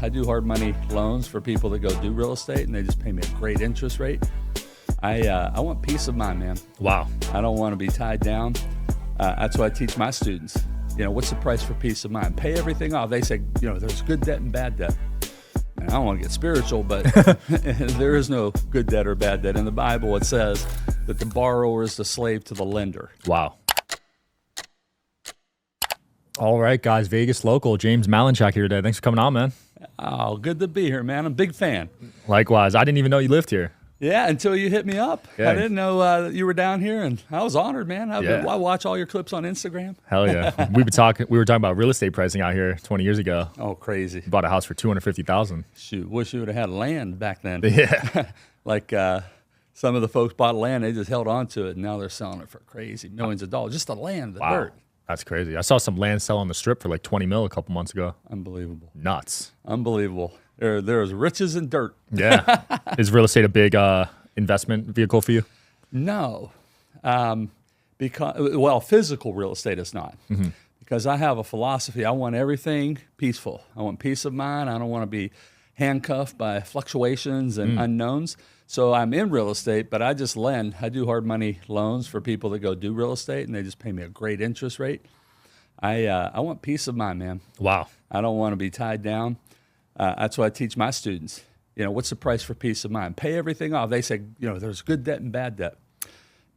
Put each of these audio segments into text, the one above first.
I do hard money loans for people that go do real estate, and they just pay me a great interest rate. I want peace of mind, man. Wow. I don't want to be tied down. That's what I teach my students. What's the price for peace of mind? Pay everything off. They say, there's good debt and bad debt. And I don't want to get spiritual, but there is no good debt or bad debt. In the Bible, it says that the borrower is the slave to the lender. Wow. All right, guys. Vegas local, James Malinchak here today. Thanks for coming on, man. Oh, good to be here, man. I'm a big fan. Likewise. I didn't even know you lived here. Yeah, until you hit me up. Yeah. I didn't know you were down here, and I was honored, man. I watch all your clips on Instagram. Hell yeah. We were talking about real estate pricing out here 20 years ago. Oh, crazy. Bought a house for $250,000. Shoot, wish you would have had land back then. Yeah. Like some of the folks bought land, they just held on to it, and now they're selling it for crazy millions of dollars. Just the land, the dirt. That's crazy. I saw some land sell on the strip for like 20 mil a couple months ago. Unbelievable. Nuts. Unbelievable. There's riches in dirt. Yeah. Is real estate a big investment vehicle for you? No. Because physical real estate is not. Mm-hmm. Because I have a philosophy. I want everything peaceful. I want peace of mind. I don't want to be handcuffed by fluctuations and unknowns. So I'm in real estate, but I just lend. I do hard money loans for people that go do real estate, and they just pay me a great interest rate. I want peace of mind, man. Wow. I don't want to be tied down. That's what I teach my students. What's the price for peace of mind? Pay everything off. They say, there's good debt and bad debt.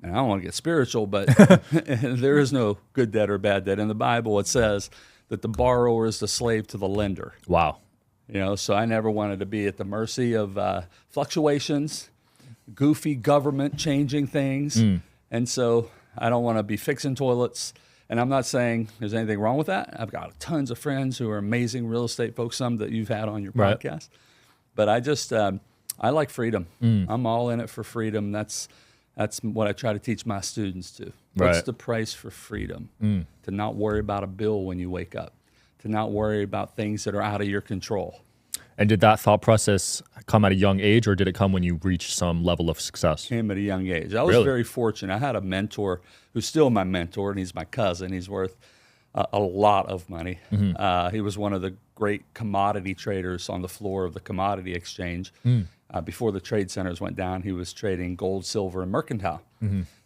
And I don't want to get spiritual, but there is no good debt or bad debt. In the Bible, it says that the borrower is the slave to the lender. Wow. So I never wanted to be at the mercy of fluctuations, goofy government changing things. And so I don't want to be fixing toilets. And I'm not saying there's anything wrong with that. I've got tons of friends who are amazing real estate folks, some that you've had on your podcast. But I just, I like freedom. I'm all in it for freedom. That's what I try to teach my students to. What's the price for freedom? To not worry about a bill when you wake up. To not worry about things that are out of your control. And did that thought process come at a young age, or did it come when you reached some level of success? Came at a young age. I was very fortunate. I had a mentor who's still my mentor, and he's my cousin. He's worth a lot of money. He was one of the great commodity traders on the floor of the commodity exchange. Before the trade centers went down, he was trading gold, silver, and mercantile.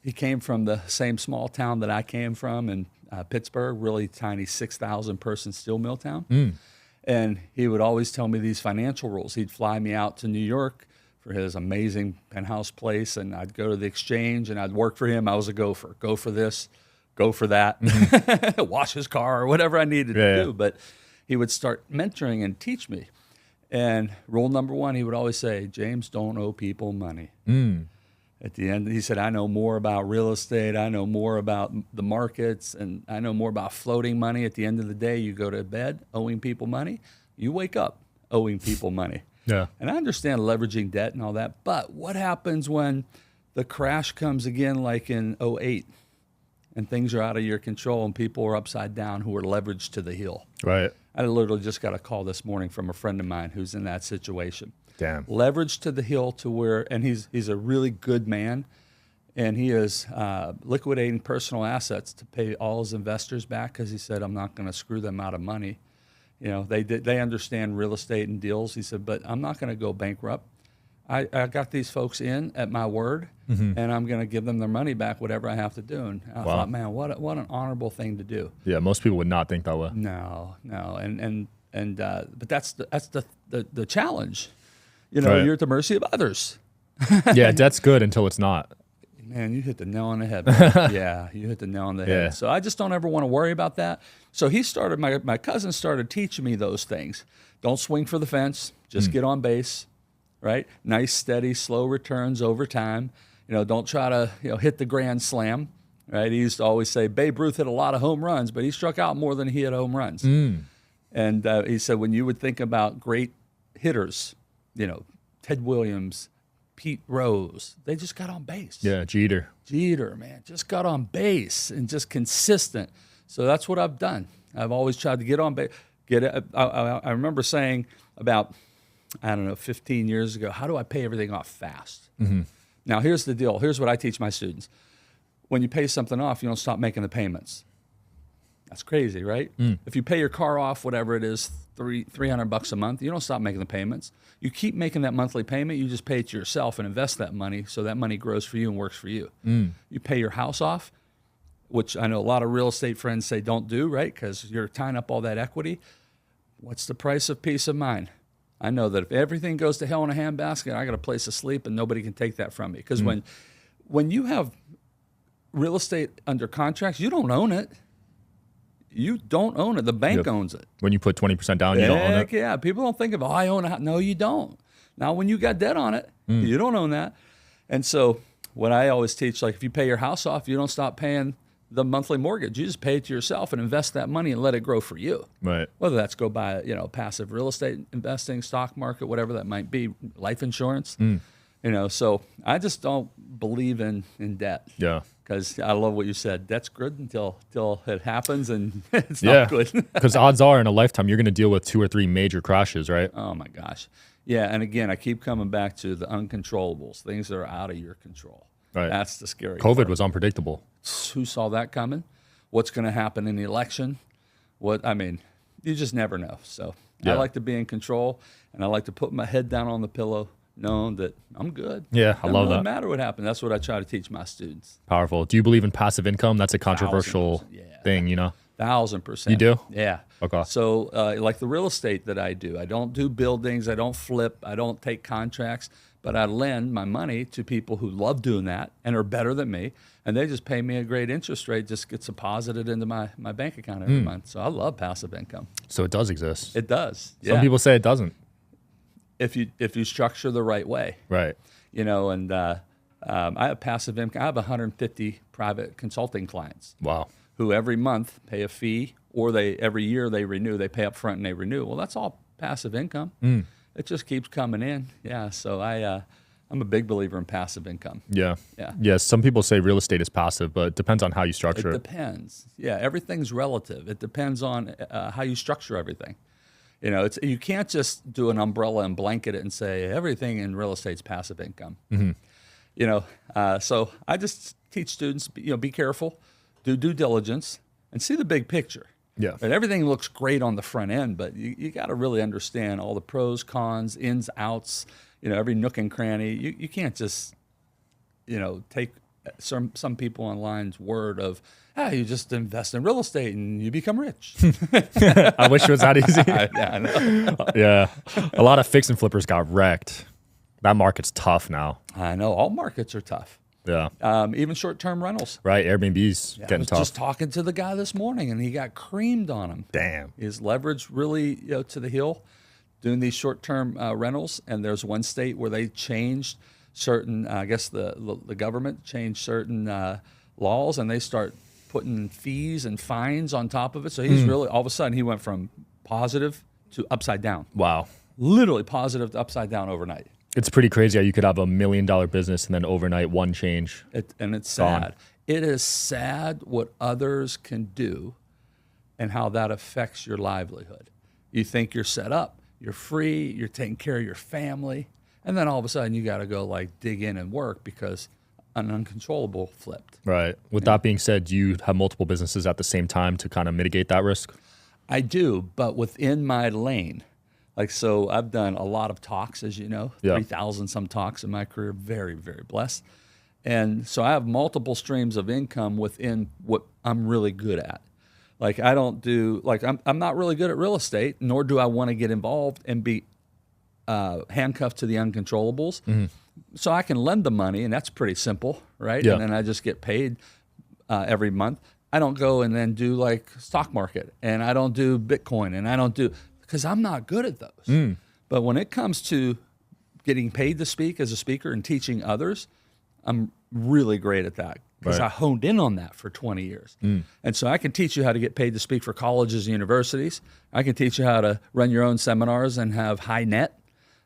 He came from the same small town that I came from in Pittsburgh, really tiny 6,000 person steel mill town. And he would always tell me these financial rules. He'd fly me out to New York for his amazing penthouse place, and I'd go to the exchange and I'd work for him. I was a gopher. Go for this, go for that, wash his car, or whatever I needed to do. But he would start mentoring and teach me. And rule number one, he would always say, James, don't owe people money. At the end, he said, I know more about real estate. I know more about the markets, and I know more about floating money. At the end of the day, you go to bed owing people money. You wake up owing people money. Yeah. And I understand leveraging debt and all that, but what happens when the crash comes again like in 2008 and things are out of your control and people are upside down who are leveraged to the hill? Right. I literally just got a call this morning from a friend of mine who's in that situation. Damn. Leveraged to the hill to where, and he's a really good man, and he is liquidating personal assets to pay all his investors back because he said, I'm not going to screw them out of money. They understand real estate and deals. He said, but I'm not going to go bankrupt. I got these folks in at my word, and I'm going to give them their money back, whatever I have to do. And I thought, man, what an honorable thing to do. Yeah, most people would not think that way. No, but that's the challenge. You're at the mercy of others. Yeah, debt's good until it's not. Man, you hit the nail on the head. Man. Yeah, you hit the nail on the head. Yeah. So I just don't ever want to worry about that. So my cousin started teaching me those things. Don't swing for the fence. Just get on base, right? Nice, steady, slow returns over time. Don't try to hit the grand slam, right? He used to always say Babe Ruth hit a lot of home runs, but he struck out more than he hit home runs. And he said when you would think about great hitters, Ted Williams, Pete Rose, they just got on base. Yeah, Jeter, man, just got on base and just consistent. So that's what I've done. I've always tried to get on base. I remember saying about, 15 years ago, how do I pay everything off fast? Now, here's the deal. Here's what I teach my students. When you pay something off, you don't stop making the payments. That's crazy, right? If you pay your car off, whatever it is, $300 a month, you don't stop making the payments. You keep making that monthly payment. You just pay it to yourself and invest that money so that money grows for you and works for you. You pay your house off, which I know a lot of real estate friends say don't do, right? Because you're tying up all that equity. What's the price of peace of mind? I know that if everything goes to hell in a handbasket, I got a place to sleep and nobody can take that from me. Because when you have real estate under contracts, you don't own it. You don't own it. The bank owns it. When you put 20% down, you don't own it? Yeah. People don't think of, oh, I own a house. No, you don't. Now, when you got debt on it, you don't own that. And so what I always teach, like if you pay your house off, you don't stop paying the monthly mortgage. You just pay it to yourself and invest that money and let it grow for you. Right. Whether that's go buy, passive real estate investing, stock market, whatever that might be, life insurance. So I just don't believe in debt. Yeah. Because I love what you said. Debt's good until it happens, and it's not good. Because odds are in a lifetime, you're going to deal with 2 or 3 major crashes, right? Oh, my gosh. Yeah, and again, I keep coming back to the uncontrollables, things that are out of your control. Right. That's the scary COVID part. was unpredictable. Who saw that coming? What's going to happen in the election? You just never know. So I like to be in control, and I like to put my head down on the pillow, knowing that I'm good. Yeah, I love that. Doesn't matter what happened. That's what I try to teach my students. Powerful. Do you believe in passive income? That's a controversial thing, 1,000%. You do? Yeah. Okay. So like the real estate that I do, I don't do buildings, I don't flip, I don't take contracts, but I lend my money to people who love doing that and are better than me, and they just pay me a great interest rate, just gets deposited into my bank account every month. So I love passive income. So it does exist. It does. Some people say it doesn't. If you structure the right way. Right. And I have passive income. I have 150 private consulting clients. Wow. Who every month pay a fee, or every year they renew. They pay up front and they renew. Well, that's all passive income. It just keeps coming in. Yeah. So I'm a big believer in passive income. Yeah. Yeah. Yes. Some people say real estate is passive, but it depends on how you structure it. It depends. Yeah. Everything's relative. It depends on how you structure everything. You can't just do an umbrella and blanket it and say everything in real estate's passive income. So I just teach students, be careful, do due diligence, and see the big picture. Yeah. But everything looks great on the front end, but you got to really understand all the pros, cons, ins, outs. Every nook and cranny. You can't just, take some people online's word of, you just invest in real estate and you become rich. I wish it was that easy. I know. Yeah. A lot of fix and flippers got wrecked. That market's tough now. I know. All markets are tough. Yeah. Even short-term rentals. Right. Airbnb's getting tough. I was just talking to the guy this morning, and he got creamed on him. Damn. His leverage really to the hill doing these short-term rentals, and there's one state where they changed certain, I guess the government changed certain laws, and they start putting fees and fines on top of it. So he's really, all of a sudden, he went from positive to upside down. Wow. Literally positive to upside down overnight. It's pretty crazy how you could have $1 million business and then overnight one change. And it's sad. It is sad what others can do and how that affects your livelihood. You think you're set up, you're free, you're taking care of your family, and then all of a sudden you got to go dig in and work because an uncontrollable flipped. Right. With that being said, do you have multiple businesses at the same time to kind of mitigate that risk? I do, but within my lane. So I've done a lot of talks, as you know, 3,000 some talks in my career, very, very blessed. And so I have multiple streams of income within what I'm really good at. I don't do, I'm not really good at real estate, nor do I want to get involved and be handcuffed to the uncontrollables. So I can lend the money, and that's pretty simple, right? Yeah. And then I just get paid every month. I don't go and then do stock market, and I don't do Bitcoin, and I don't do, because I'm not good at those. But when it comes to getting paid to speak as a speaker and teaching others, I'm really great at that because I honed in on that for 20 years. And so I can teach you how to get paid to speak for colleges and universities. I can teach you how to run your own seminars and have high net.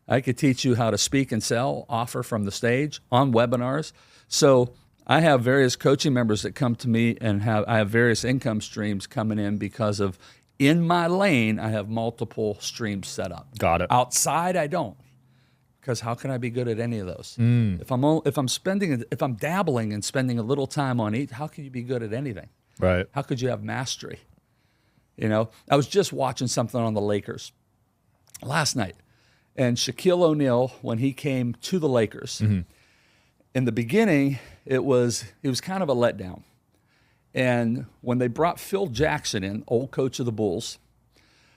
I could teach you how to speak and sell, offer from the stage on webinars. So I have various coaching members that come to me, and I have various income streams coming in because of, in my lane, I have multiple streams set up. Got it. Outside, I don't, because how can I be good at any of those? If I'm dabbling and spending a little time on each, how can you be good at anything? Right. How could you have mastery? You know, I was just watching something on the Lakers last night, and Shaquille O'Neal, when he came to the Lakers, in the beginning, it was kind of a letdown. And when they brought Phil Jackson in, old coach of the Bulls,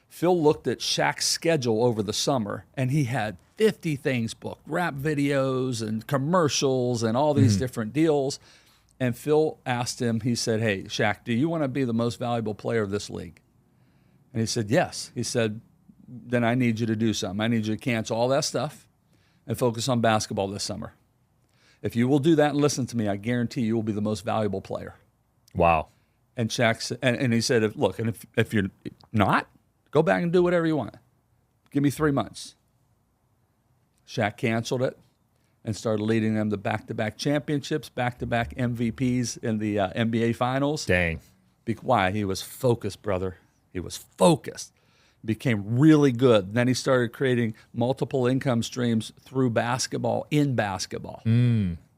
Phil looked at Shaq's schedule over the summer, and he had 50 things booked, rap videos and commercials and all these different deals. And Phil asked him, he said, hey, Shaq, do you want to be the most valuable player of this league? And he said, yes. He said, then I need you to do something. I need you to cancel all that stuff and focus on basketball this summer. If you will do that and listen to me, I guarantee you will be the most valuable player. Wow. And Shaq and he said, look, and if you're not, go back and do whatever you want. Give me 3 months. Shaq canceled it and started leading them to back-to-back championships, back-to-back MVPs in the NBA Finals. Dang. Why? He was focused, brother. He was focused. Became really good. Then he started creating multiple income streams through basketball, in basketball.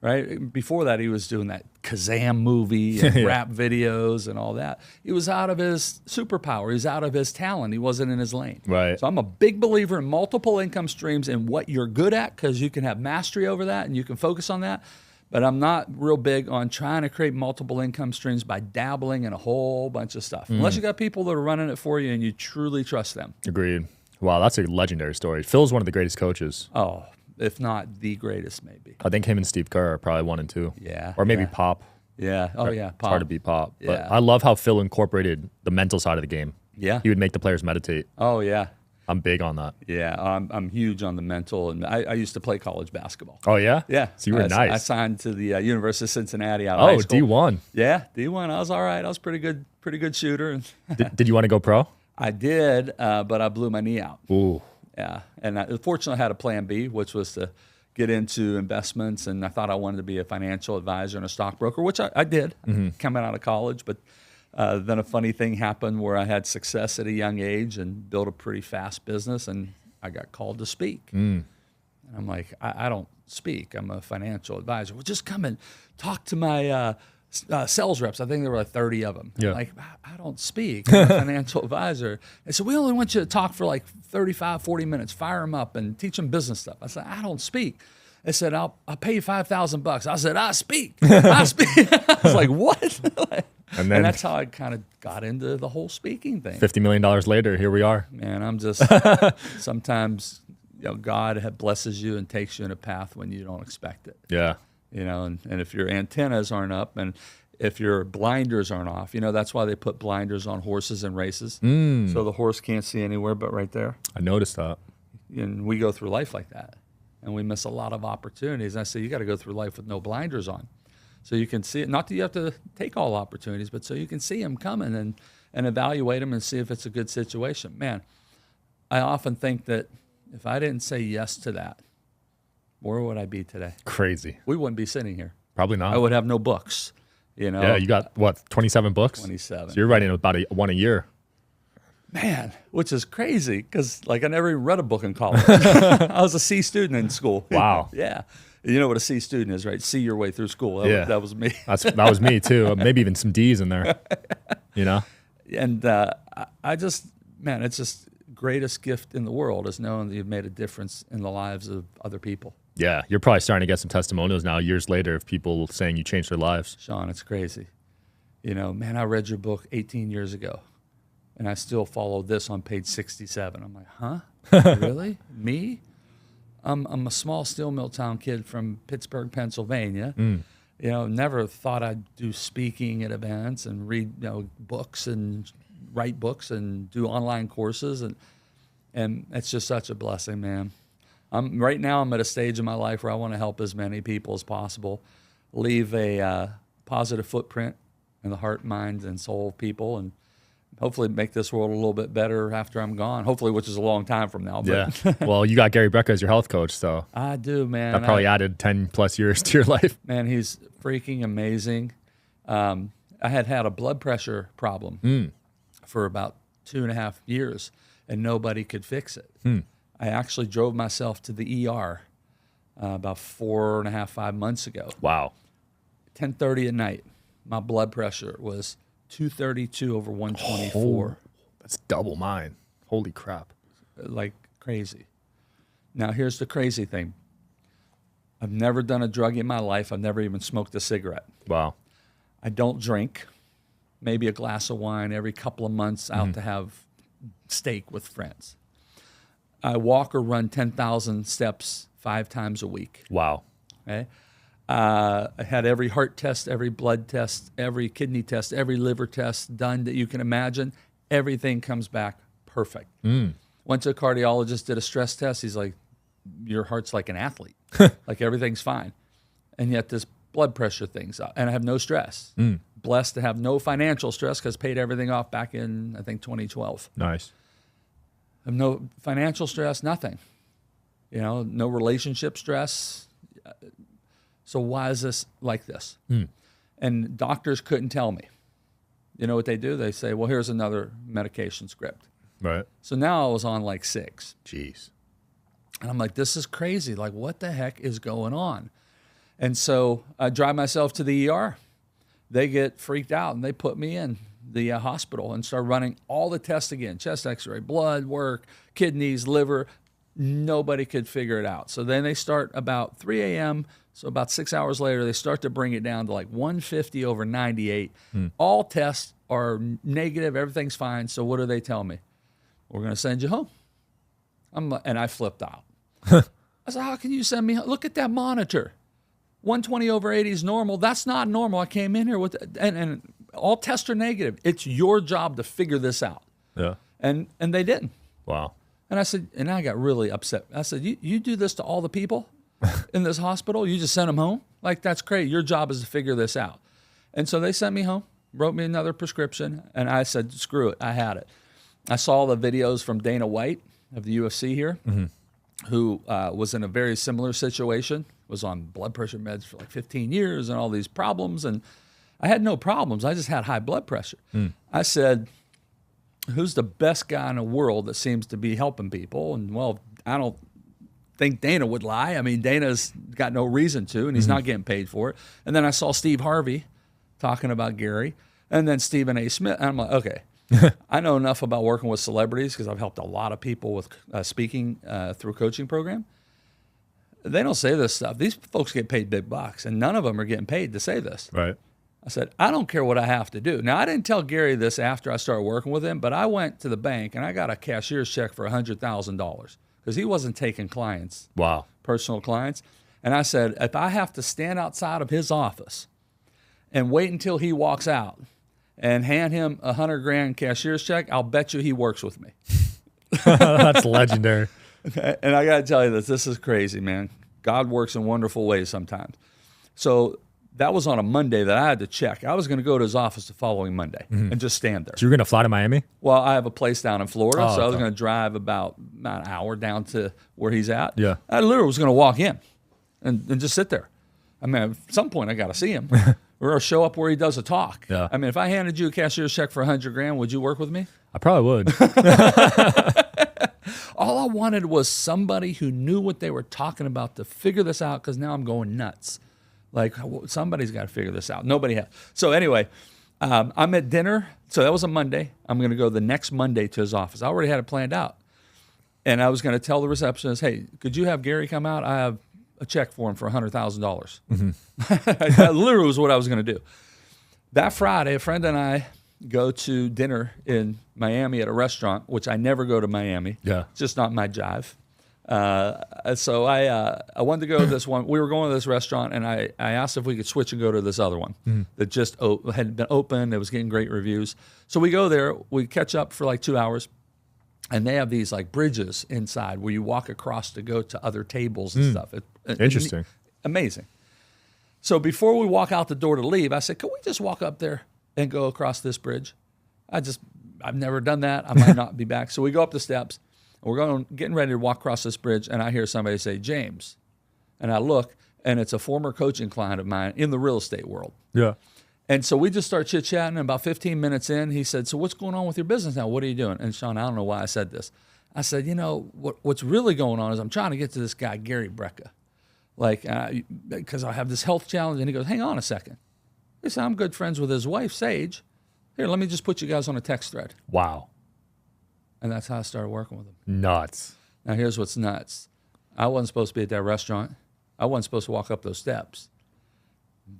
Right? Before that, he was doing that Kazam movie and rap videos and all that. He was out of his superpower. He was out of his talent. He wasn't in his lane. Right. So I'm a big believer in multiple income streams and what you're good at, because you can have mastery over that and you can focus on that. But I'm not real big on trying to create multiple income streams by dabbling in a whole bunch of stuff. Unless you got people that are running it for you and you truly trust them. Agreed. Wow, that's a legendary story. Phil's one of the greatest coaches. Oh, if not the greatest, maybe. I think him and Steve Kerr are probably 1 and 2. Yeah. Or maybe yeah. Pop. Yeah. Oh, yeah. It's hard to beat Pop. Yeah. But I love how Phil incorporated the mental side of the game. Yeah. He would make the players meditate. Oh, yeah. I'm big on that. Yeah. I'm huge on the mental. And I used to play college basketball. Oh, yeah? Yeah. So you were nice. I signed to the University of Cincinnati out of high school. D1. Yeah. D1. I was all right. I was pretty good shooter. Did you want to go pro? I did, but I blew my knee out. Ooh. Yeah. And fortunately, I had a plan B, which was to get into investments. And I thought I wanted to be a financial advisor and a stockbroker, which I did coming out of college. But then a funny thing happened where I had success at a young age and built a pretty fast business, and I got called to speak. And I'm like, I don't speak. I'm a financial advisor. Well, just come and talk to my sales reps. I think there were like 30 of them. Yeah. I'm like, I don't speak. I'm a financial advisor. And so we only want you to talk for like 35, 40 minutes, fire them up and teach them business stuff. I said, I don't speak. They said, I'll pay you $5,000. I said, I speak. I speak. I was like, what? And that's how I kind of got into the whole speaking thing. $50 million later, here we are. Man, I'm just, sometimes, God blesses you and takes you in a path when you don't expect it. Yeah. And if your antennas aren't up and if your blinders aren't off, that's why they put blinders on horses and races. So the horse can't see anywhere but right there. I noticed that. And we go through life like that. And we miss a lot of opportunities. And I say, you got to go through life with no blinders on. So you can see it. Not that you have to take all opportunities, but so you can see them coming and evaluate them and see if it's a good situation. Man, I often think that if I didn't say yes to that, where would I be today? Crazy. We wouldn't be sitting here. Probably not. I would have no books. Yeah, you got, 27 books? 27. So you're writing about one a year. Man, which is crazy because, I never even read a book in college. I was a C student in school. Wow. Yeah. You know what a C student is, right? See your way through school. That was me. That was me, too. Maybe even some D's in there, And I just, man, it's just greatest gift in the world is knowing that you've made a difference in the lives of other people. Yeah, you're probably starting to get some testimonials now, years later, of people saying you changed their lives. Sean, it's crazy. Man, I read your book 18 years ago, and I still follow this on page 67. I'm like, huh? Really? Me? I'm a small steel mill town kid from Pittsburgh, Pennsylvania. Never thought I'd do speaking at events and read books and write books and do online courses, and it's just such a blessing, man. Right now I'm at a stage in my life where I want to help as many people as possible, leave a positive footprint in the heart, mind, and soul of people, and hopefully make this world a little bit better after I'm gone. Hopefully, which is a long time from now. But. Yeah. Well, you got Gary Brecka as your health coach, so. I do, man. That probably added 10 plus years to your life. Man, he's freaking amazing. I had a blood pressure problem for about 2.5 years, and nobody could fix it. I actually drove myself to the ER about 4.5, 5 months ago. Wow. 10:30 at night. My blood pressure was 232/124. That's double mine. Holy crap. Like crazy. Now, here's the crazy thing. I've never done a drug in my life. I've never even smoked a cigarette. Wow. I don't drink. Maybe a glass of wine every couple of months out to have steak with friends. I walk or run 10,000 steps 5 times a week. Wow. Okay? I had every heart test, every blood test, every kidney test, every liver test done that you can imagine. Everything comes back perfect. Went to a cardiologist, did a stress test. He's like, your heart's like an athlete. Like everything's fine. And yet this blood pressure thing's up. And I have no stress. Blessed to have no financial stress because paid everything off back in, I think, 2012. Nice. I have no financial stress, nothing. You know, no relationship stress. So why is this like this? And doctors couldn't tell me. You know what they do? They say, well, here's another medication script. Right. So now I was on like 6. Jeez. And I'm like, this is crazy. Like, what the heck is going on? And so I drive myself to the ER. They get freaked out and they put me in the hospital and start running all the tests again. Chest x-ray, blood work, kidneys, liver. Nobody could figure it out. So then they start about 3 a.m., so about 6 hours later, they start to bring it down to like 150 over 98. All tests are negative. Everything's fine. So what do they tell me? We're going to send you home. And I flipped out. I said, how can you send me home? Look at that monitor. 120 over 80 is normal. That's not normal. I came in here with, and all tests are negative. It's your job to figure this out. Yeah. And they didn't. Wow. And I said, and I got really upset. I said, you do this to all the people in this hospital? You just send them home? Like, that's crazy. Your job is to figure this out. And so they sent me home, wrote me another prescription, and I said, screw it. I had it. I saw the videos from Dana White of the UFC here, who was in a very similar situation, was on blood pressure meds for like 15 years and all these problems. And I had no problems. I just had high blood pressure. I said, who's the best guy in the world that seems to be helping people? And, well, I don't think Dana would lie. I mean, Dana's got no reason to, and he's not getting paid for it. And then I saw Steve Harvey talking about Gary, and then Stephen A. Smith. And I'm like, okay, I know enough about working with celebrities because I've helped a lot of people with speaking through a coaching program. They don't say this stuff. These folks get paid big bucks, and none of them are getting paid to say this. Right. I said, I don't care what I have to do. Now, I didn't tell Gary this after I started working with him, but I went to the bank and I got a cashier's check for $100,000 because he wasn't taking clients, personal clients. And I said, if I have to stand outside of his office and wait until he walks out and hand him $100,000 cashier's check, I'll bet you he works with me. That's legendary. Okay? And I got to tell you this is crazy, man. God works in wonderful ways sometimes. So that was on a Monday that I had to check. I was going to go to his office the following Monday and just stand there. So you're going to fly to Miami? Well, I have a place down in Florida, so I was going to drive about an hour down to where he's at. Yeah. I literally was going to walk in and just sit there. I mean, at some point I got to see him or show up where he does a talk. Yeah. I mean, if I handed you a cashier's check for $100,000, would you work with me? I probably would. All I wanted was somebody who knew what they were talking about to figure this out, because now I'm going nuts. Like, somebody's got to figure this out. Nobody has. So anyway, I'm at dinner. So that was a Monday. I'm going to go the next Monday to his office. I already had it planned out. And I was going to tell the receptionist, hey, could you have Gary come out? I have a check for him for $100,000. That literally was what I was going to do. That Friday, a friend and I go to dinner in Miami at a restaurant, which I never go to Miami. Yeah. It's just not my jive. So I wanted to go to this one. We were going to this restaurant, and I asked if we could switch and go to this other one that just had been open. It was getting great reviews. So we go there. We catch up for like 2 hours, and they have these like bridges inside where you walk across to go to other tables and stuff. Interesting. Amazing. So before we walk out the door to leave, I said, can we just walk up there and go across this bridge? I've never done that. I might not be back. So we go up the steps. We're getting ready to walk across this bridge, and I hear somebody say, James. And I look, and it's a former coaching client of mine in the real estate world. Yeah. And so we just start chit-chatting, and about 15 minutes in, he said, so what's going on with your business now? What are you doing? And Sean, I don't know why I said this. I said, what's really going on is I'm trying to get to this guy, Gary Brecka, because I have this health challenge. And he goes, hang on a second. He said, I'm good friends with his wife, Sage. Here, let me just put you guys on a text thread. Wow. And that's how I started working with him. Nuts. Now, here's what's nuts. I wasn't supposed to be at that restaurant. I wasn't supposed to walk up those steps.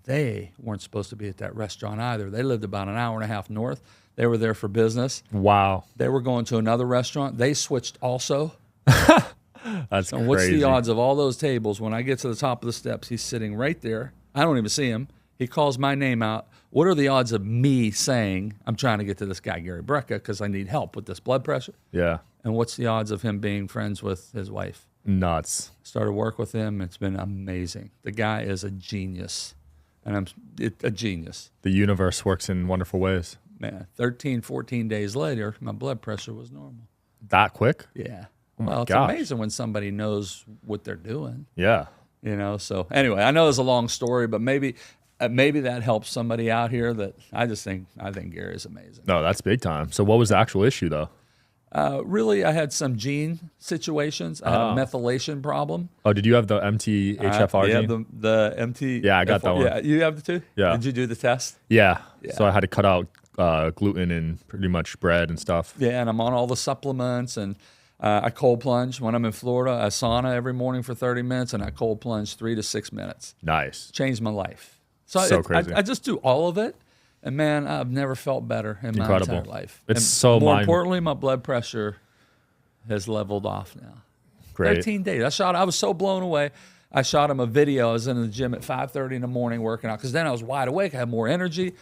They weren't supposed to be at that restaurant either. They lived about an hour and a half north. They were there for business. Wow. They were going to another restaurant. They switched also. That's so crazy. what's the odds of all those tables? When I get to the top of the steps, he's sitting right there. I don't even see him. He calls my name out. What are the odds of me saying, I'm trying to get to this guy, Gary Brecka, because I need help with this blood pressure? Yeah. And what's the odds of him being friends with his wife? Nuts. Started work with him. It's been amazing. The guy is a genius. And a genius. The universe works in wonderful ways. Man, 13, 14 days later, my blood pressure was normal. That quick? Yeah. Oh my well, it's gosh. amazing when somebody knows what they're doing. Yeah. You know, so anyway, I know it's a long story, but maybe that helps somebody out here. That I think Gary is amazing. No, that's big time. So what was the actual issue though? Really, I had some gene situations. I had a methylation problem. Oh, did you have the MTHFR yeah, gene? the MT. Yeah, I got that one. Yeah, you have the two? Yeah. Did you do the test? Yeah. Yeah. So I had to cut out gluten and pretty much bread and stuff. Yeah, and I'm on all the supplements, and I cold plunge. When I'm in Florida, I sauna every morning for 30 minutes, and I cold plunge 3 to 6 minutes. Nice. Changed my life. So crazy. I just do all of it, and man, I've never felt better in my entire life. It's and so more importantly, my blood pressure has leveled off now. Great. 13 days. I was so blown away. I shot him a video. I was in the gym at 5:30 in the morning working out because then I was wide awake. I had more energy.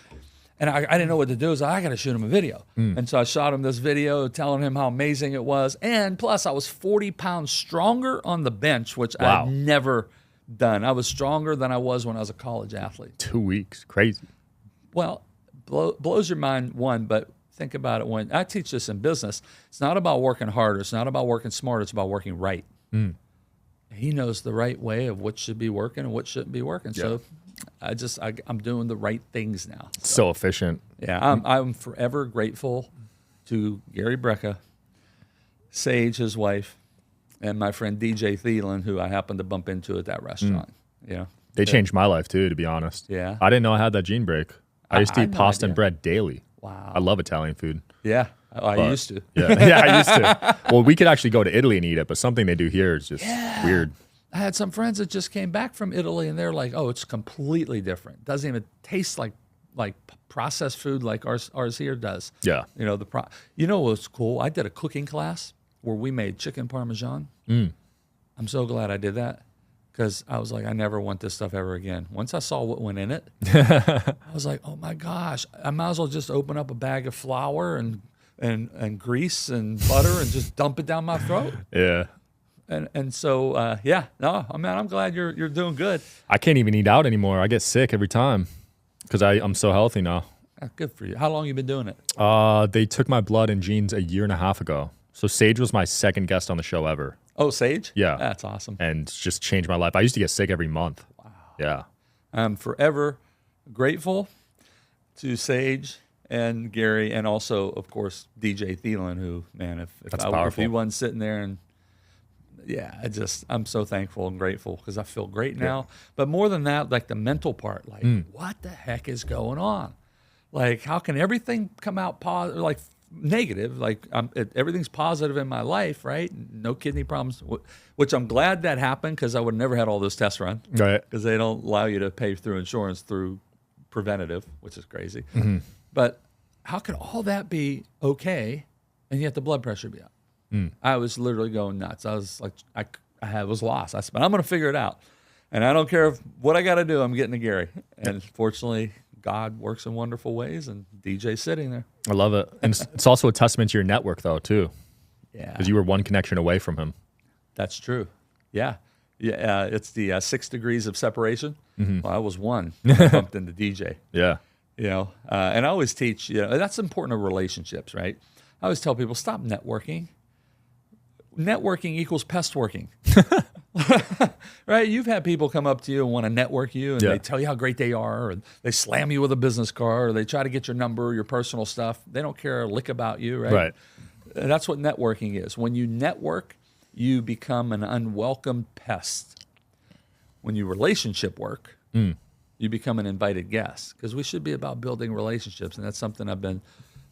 And I didn't know what to do. I got to shoot him a video. And so I shot him this video telling him how amazing it was. And plus, I was 40 pounds stronger on the bench, which I've never done. I was stronger than I was when I was a college athlete. 2 weeks. Crazy. Well, blows your mind, one, but think about it. When I teach this in business, it's not about working harder. It's not about working smarter. It's about working right. He knows the right way of what should be working and what shouldn't be working. Yeah. So I'm doing the right things now. So efficient. Yeah, I'm forever grateful to Gary Brecka, Sage, his wife, and my friend DJ Thielen, who I happened to bump into at that restaurant. Yeah, they changed my life too, to be honest. Yeah, I didn't know I had that gene break. I used to eat pasta and bread daily. Wow, I love Italian food. Yeah, I used to. Yeah, I used to. Well, we could actually go to Italy and eat it, but something they do here is just weird. I had some friends that just came back from Italy, and they're like, "Oh, it's completely different. Doesn't even taste like processed food like ours here does." Yeah. You know You know what's cool? I did a cooking class where we made chicken parmesan. I'm so glad I did that because I was like, I never want this stuff ever again. Once I saw what went in it, I was like, oh my gosh, I might as well just open up a bag of flour and grease and butter and just dump it down my throat. Yeah. And so I'm glad you're doing good. I can't even eat out anymore. I get sick every time because I'm so healthy now. Good for you. How long you been doing it? They took my blood and genes a year and a half ago. So Sage was my second guest on the show ever. Oh, Sage? Yeah. That's awesome. And just changed my life. I used to get sick every month. Wow. Yeah. I'm forever grateful to Sage and Gary and also, of course, DJ Thielen, who, man, if he wasn't sitting there and I'm so thankful and grateful because I feel great now. Yeah. But more than that, like the mental part, like what the heck is going on? Like how can everything come out positive, like negative? Like everything's positive in my life, right? No kidney problems, which I'm glad that happened because I would have never had all those tests run. Right. Because they don't allow you to pay through insurance through preventative, which is crazy. Mm-hmm. But how could all that be okay and yet the blood pressure be up? I was literally going nuts. I was like, I was lost. I said, I'm going to figure it out. And I don't care what I got to do, I'm getting to Gary. And fortunately, God works in wonderful ways, and DJ's sitting there. I love it. And it's also a testament to your network, though, too. Yeah. Because you were one connection away from him. That's true. Yeah. Yeah. It's the 6 degrees of separation. Mm-hmm. Well, I was one. I bumped into DJ. Yeah. You know, and I always teach, that's important to relationships, right? I always tell people, stop networking. Networking equals pest working. Right? You've had people come up to you and want to network you, and they tell you how great they are, or they slam you with a business card, or they try to get your number, your personal stuff. They don't care a lick about you, right? Right. And that's what networking is. When you network, you become an unwelcome pest. When you relationship work, you become an invited guest, because we should be about building relationships, and that's something I've been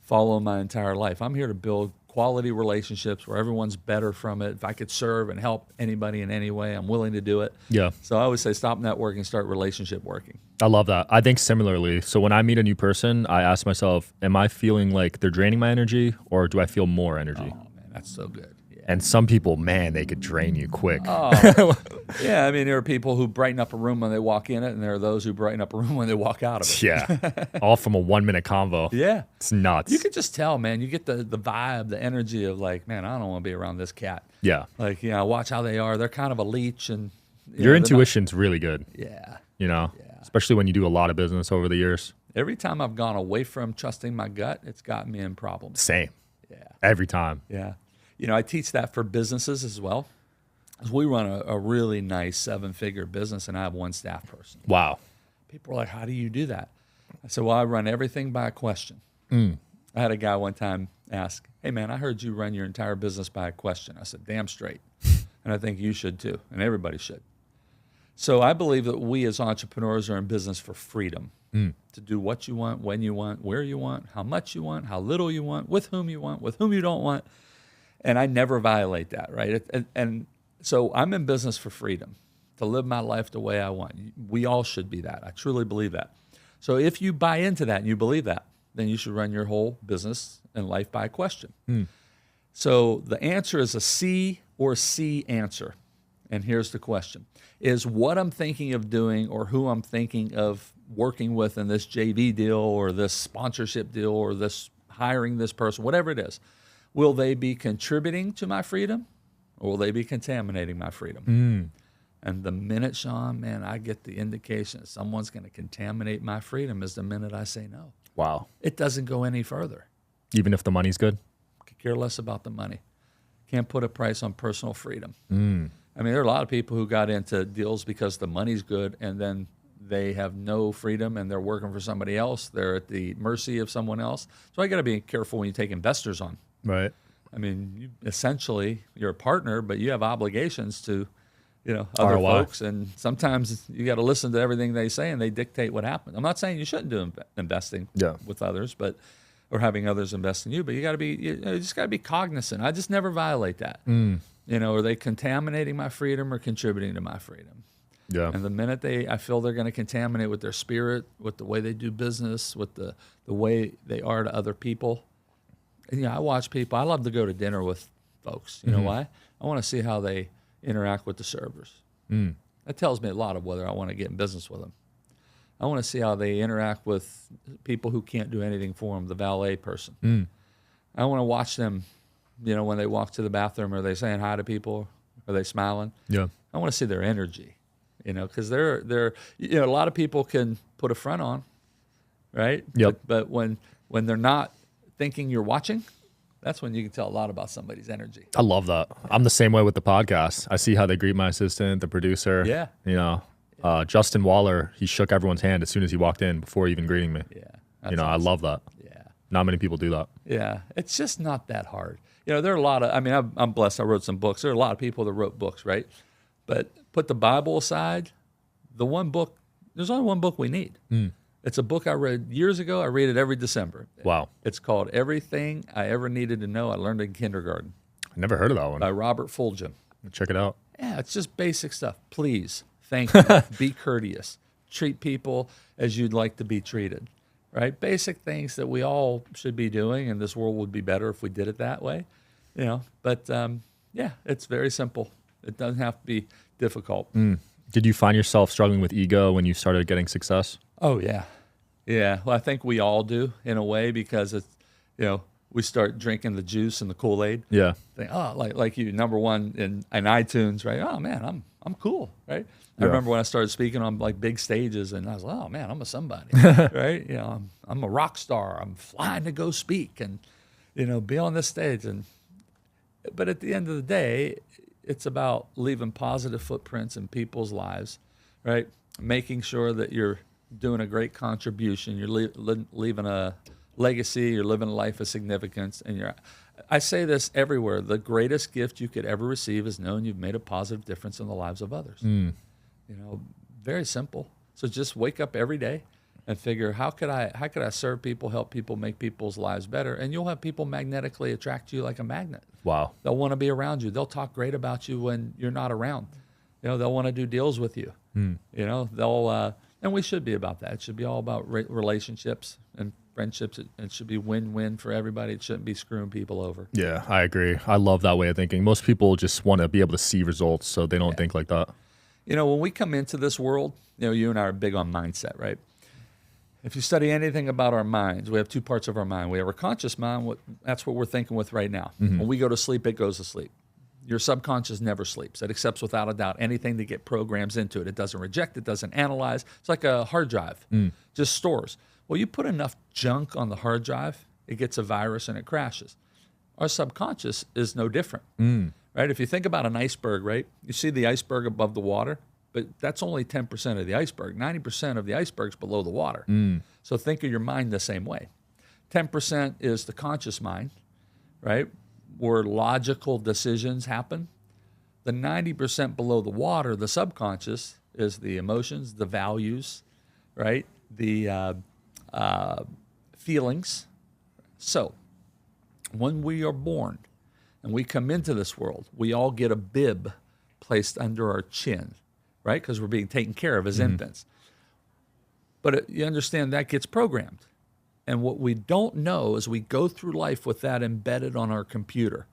following my entire life. I'm here to build quality relationships where everyone's better from it. If I could serve and help anybody in any way, I'm willing to do it. Yeah. So I always say stop networking, start relationship working. I love that. I think similarly. So when I meet a new person, I ask myself, am I feeling like they're draining my energy or do I feel more energy? Oh, man, that's so good. Yeah. And some people, man, they could drain you quick. Oh, yeah. I mean, there are people who brighten up a room when they walk in it, and there are those who brighten up a room when they walk out of it. Yeah. All from a 1-minute convo. Yeah. It's nuts. You could just tell, man. You get the vibe, the energy of like, man, I don't want to be around this cat. Yeah. Like, watch how they are. They're kind of a leech. And your intuition's really good. Yeah. Especially when you do a lot of business over the years. Every time I've gone away from trusting my gut, it's gotten me in problems. Same. Yeah. Every time. Yeah. I teach that for businesses as well. Because we run a really nice 7-figure business, and I have one staff person. Wow. People are like, how do you do that? I said, well, I run everything by a question. I had a guy one time ask, hey, man, I heard you run your entire business by a question. I said, damn straight. And I think you should too, and everybody should. So I believe that we as entrepreneurs are in business for freedom, to do what you want, when you want, where you want, how much you want, how little you want, with whom you don't want. And I never violate that, right? And so I'm in business for freedom, to live my life the way I want. We all should be that. I truly believe that. So if you buy into that and you believe that, then you should run your whole business and life by a question. So the answer is a C or C answer. And here's the question. Is what I'm thinking of doing or who I'm thinking of working with in this JV deal or this sponsorship deal or this hiring this person, whatever it is, will they be contributing to my freedom or will they be contaminating my freedom? And the minute, Sean, man, I get the indication that someone's going to contaminate my freedom is the minute I say no. Wow. It doesn't go any further. Even if the money's good? Could care less about the money. Can't put a price on personal freedom. I mean, there are a lot of people who got into deals because the money's good and then they have no freedom and they're working for somebody else. They're at the mercy of someone else. So I got to be careful when you take investors on. Right. I mean, essentially, you're a partner, but you have obligations to, other ROI. folks. And sometimes you got to listen to everything they say and they dictate what happens. I'm not saying you shouldn't do investing with others, or having others invest in you, but you just got to be cognizant. I just never violate that. Are they contaminating my freedom or contributing to my freedom? Yeah. And the minute I feel they're going to contaminate with their spirit, with the way they do business, with the way they are to other people. And, I watch people. I love to go to dinner with folks. You know why? I want to see how they interact with the servers. That tells me a lot of whether I want to get in business with them. I want to see how they interact with people who can't do anything for them, the valet person. I want to watch them, when they walk to the bathroom. Are they saying hi to people? Are they smiling? Yeah. I want to see their energy, because they're a lot of people can put a front on, right? Yep. But when they're not thinking you're watching, that's when you can tell a lot about somebody's energy. I love that. I'm the same way with the podcast. I see how they greet my assistant, the producer. Yeah. Justin Waller, he shook everyone's hand as soon as he walked in before even greeting me. Yeah. Awesome. I love that. Yeah. Not many people do that. Yeah. It's just not that hard. There are a lot of, I'm blessed. I wrote some books. There are a lot of people that wrote books, right? But put the Bible aside, there's only one book we need. It's a book I read years ago. I read it every December. Wow. It's called Everything I Ever Needed to Know I Learned in Kindergarten. I never heard of that one. By Robert Fulghum. Check it out. Yeah, it's just basic stuff. Please, thank you, be courteous, treat people as you'd like to be treated, right? Basic things that we all should be doing, and this world would be better if we did it that way, But, it's very simple. It doesn't have to be difficult. Did you find yourself struggling with ego when you started getting success? Oh, yeah. Yeah, well, I think we all do in a way because it's, we start drinking the juice and the Kool-Aid. Yeah. Think, like you, number one in iTunes, right? Oh, man, I'm cool, right? I remember when I started speaking on like big stages and I was like, oh, man, I'm a somebody, right? I'm a rock star. I'm flying to go speak and, be on this stage. But at the end of the day, it's about leaving positive footprints in people's lives, right? Making sure that you're doing a great contribution. You're leaving a legacy. You're living a life of significance. And I say this everywhere. The greatest gift you could ever receive is knowing you've made a positive difference in the lives of others. Very simple. So just wake up every day and figure how could I serve people, help people, make people's lives better, and you'll have people magnetically attract you like a magnet. Wow. They'll want to be around you. They'll talk great about you when you're not around. They'll want to do deals with you. They'll and we should be about that. It should be all about relationships and friendships. It should be win-win for everybody. It shouldn't be screwing people over. Yeah, I agree. I love that way of thinking. Most people just want to be able to see results, so they don't think like that. When we come into this world, you and I are big on mindset, right? If you study anything about our minds, we have two parts of our mind. We have our conscious mind. That's what we're thinking with right now. When we go to sleep, it goes to sleep. Your subconscious never sleeps. It accepts without a doubt anything that get programs into it. It doesn't reject. It doesn't analyze. It's like a hard drive, just stores. Well, you put enough junk on the hard drive, it gets a virus and it crashes. Our subconscious is no different, right? If you think about an iceberg, right? You see the iceberg above the water, but that's only 10% of the iceberg. 90% of the iceberg's below the water. So think of your mind the same way. 10% is the conscious mind, right? Where logical decisions happen. The 90% below the water, the subconscious, is the emotions, the values, right? The feelings. So when we are born and we come into this world, we all get a bib placed under our chin, right? Because we're being taken care of as infants. But you understand that gets programmed. And what we don't know is we go through life with that embedded on our computer.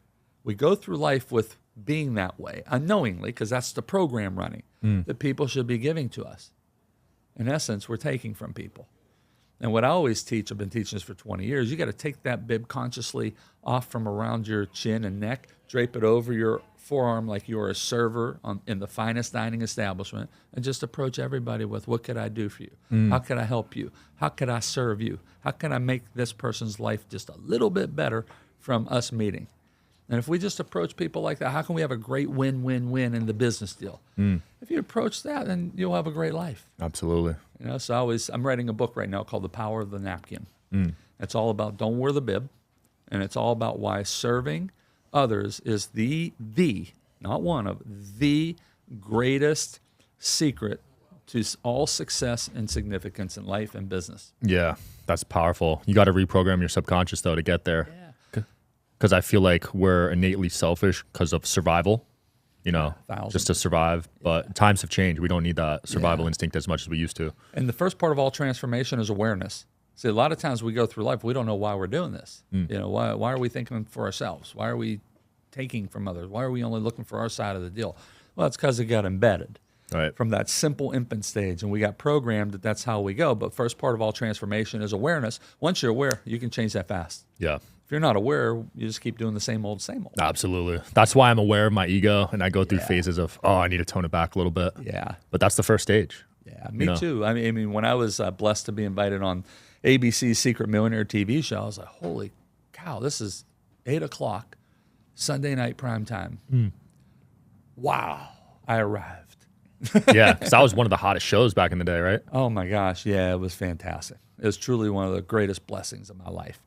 We go through life with being that way, unknowingly, because that's the program running that people should be giving to us. In essence, we're taking from people. And what I always teach, I've been teaching this for 20 years, you got to take that bib consciously off from around your chin and neck, drape it over your forearm like you're a server in the finest dining establishment, and just approach everybody with, what could I do for you? How could I help you? How could I serve you? How can I make this person's life just a little bit better from us meeting? And if we just approach people like that, how can we have a great win-win-win in the business deal? If you approach that, then you'll have a great life. Absolutely. So I'm writing a book right now called The Power of the Napkin. It's all about don't wear the bib, and it's all about why serving others is not one of, the greatest secret to all success and significance in life and business. Yeah, that's powerful. You got to reprogram your subconscious, though, to get there. Because I feel like we're innately selfish because of survival, just to survive. But times have changed. We don't need that survival instinct as much as we used to. And the first part of all transformation is awareness. See, a lot of times we go through life, we don't know why we're doing this. Why are we thinking for ourselves? Why are we taking from others? Why are we only looking for our side of the deal? Well, it's because it got embedded from that simple infant stage, and we got programmed that that's how we go. But first part of all transformation is awareness. Once you're aware, you can change that fast. Yeah. If you're not aware, you just keep doing the same old, same old. Absolutely. That's why I'm aware of my ego, and I go through phases of, I need to tone it back a little bit. Yeah. But that's the first stage. Yeah, me too. I mean, when I was blessed to be invited on ABC's Secret Millionaire TV show, I was like, holy cow, this is 8 o'clock, Sunday night prime time. Wow, I arrived. Yeah, because that was one of the hottest shows back in the day, right? Oh my gosh, yeah, it was fantastic. It was truly one of the greatest blessings of my life.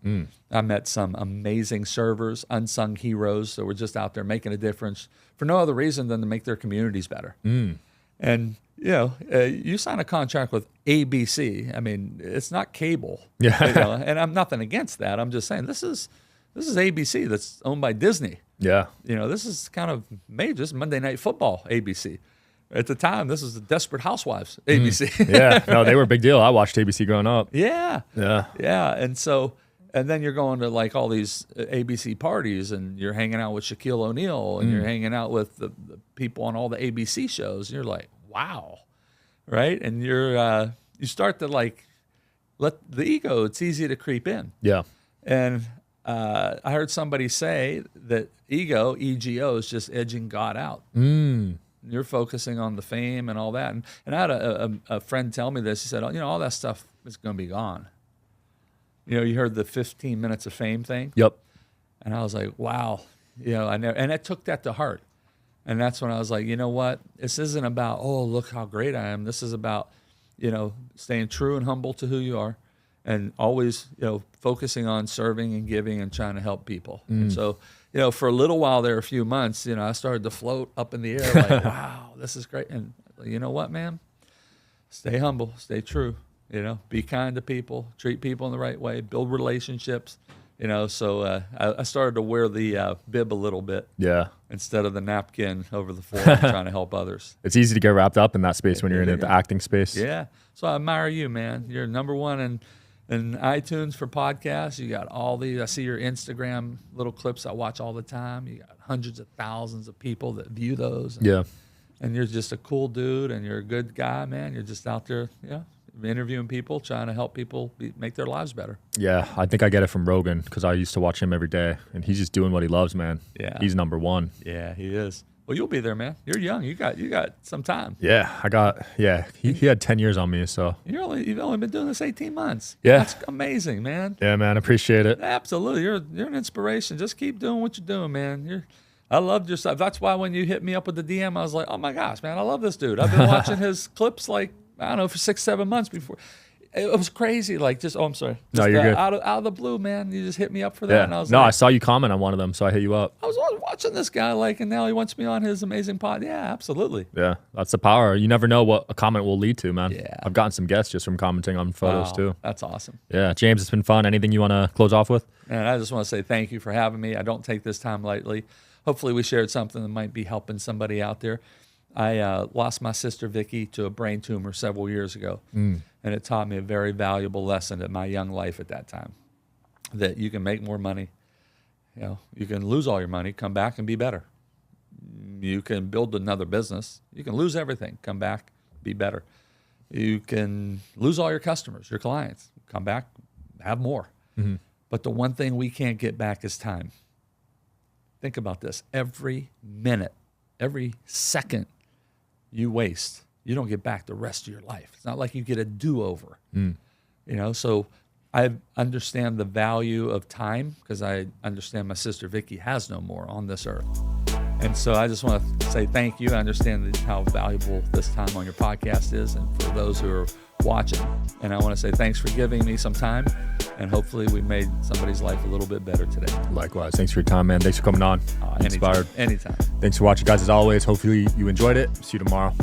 I met some amazing servers, unsung heroes that were just out there making a difference for no other reason than to make their communities better. And, you sign a contract with ABC. I mean, it's not cable. Yeah. And I'm nothing against that. I'm just saying this is ABC that's owned by Disney. Yeah. This is kind of major. This is Monday Night Football, ABC. At the time, this was the Desperate Housewives, ABC. Yeah, no, they were a big deal. I watched ABC growing up. Yeah. Yeah. And then you're going to like all these ABC parties, and you're hanging out with Shaquille O'Neal, and you're hanging out with the people on all the ABC shows, and you're like, wow, right? And you start to like let the ego, it's easy to creep in. Yeah. And I heard somebody say that ego, EGO, is just edging God out. You're focusing on the fame and all that. And I had a friend tell me this. He said, all that stuff is going to be gone. You heard the 15 minutes of fame thing? Yep. And I was like, wow. And I took that to heart. And that's when I was like, you know what? This isn't about, look how great I am. This is about, staying true and humble to who you are, and always, focusing on serving and giving and trying to help people. And so, for a little while there, a few months, I started to float up in the air like, wow, this is great. And you know what, man? Stay humble, stay true. You know, be kind to people, treat people in the right way, build relationships. You know, so I started to wear the bib a little bit. Yeah. Instead of the napkin over the forearm, trying to help others. It's easy to get wrapped up in that space when you're in the acting space. Yeah. So I admire you, man. You're number one in iTunes for podcasts. You got all these. I see your Instagram little clips I watch all the time. You got hundreds of thousands of people that view those. Yeah. And you're just a cool dude, and you're a good guy, man. You're just out there, interviewing people, trying to help people make their lives better. Yeah, I think I get it from Rogan because I used to watch him every day, and he's just doing what he loves, man. Yeah, he's number one. Yeah, he is. Well, you'll be there, man. You're young. You got some time. Yeah, he had 10 years on me, so. You've only been doing this 18 months. Yeah. That's amazing, man. Yeah, man, appreciate it. Absolutely. You're an inspiration. Just keep doing what you're doing, man. I loved your stuff. That's why when you hit me up with the DM, I was like, oh my gosh, man, I love this dude. I've been watching his clips for 6-7 months before. It was crazy. I'm sorry. No, you're good. Out of the blue, man, you just hit me up for that. Yeah. And I was I saw you comment on one of them, so I hit you up. I was watching this guy, and now he wants me on his amazing pod. Yeah, absolutely. Yeah, that's the power. You never know what a comment will lead to, man. Yeah. I've gotten some guests just from commenting on photos, too. That's awesome. Yeah, James, it's been fun. Anything you want to close off with? And I just want to say thank you for having me. I don't take this time lightly. Hopefully we shared something that might be helping somebody out there. I lost my sister Vicky to a brain tumor several years ago, and it taught me a very valuable lesson in my young life at that time, that you can make more money. You can lose all your money, come back and be better. You can build another business. You can lose everything, come back, be better. You can lose all your customers, your clients, come back, have more. Mm-hmm. But the one thing we can't get back is time. Think about this. Every minute, every second you waste, you don't get back the rest of your life. It's not like you get a do-over. So I understand the value of time because I understand my sister Vicky has no more on this earth. And so I just want to say thank you. I understand how valuable this time on your podcast is, and for those who are watching. And I want to say thanks for giving me some time, and hopefully we made somebody's life a little bit better today. Likewise. Thanks for your time, man. Thanks for coming on. Inspired. Anytime. Thanks for watching, guys, as always. Hopefully you enjoyed it. See you tomorrow.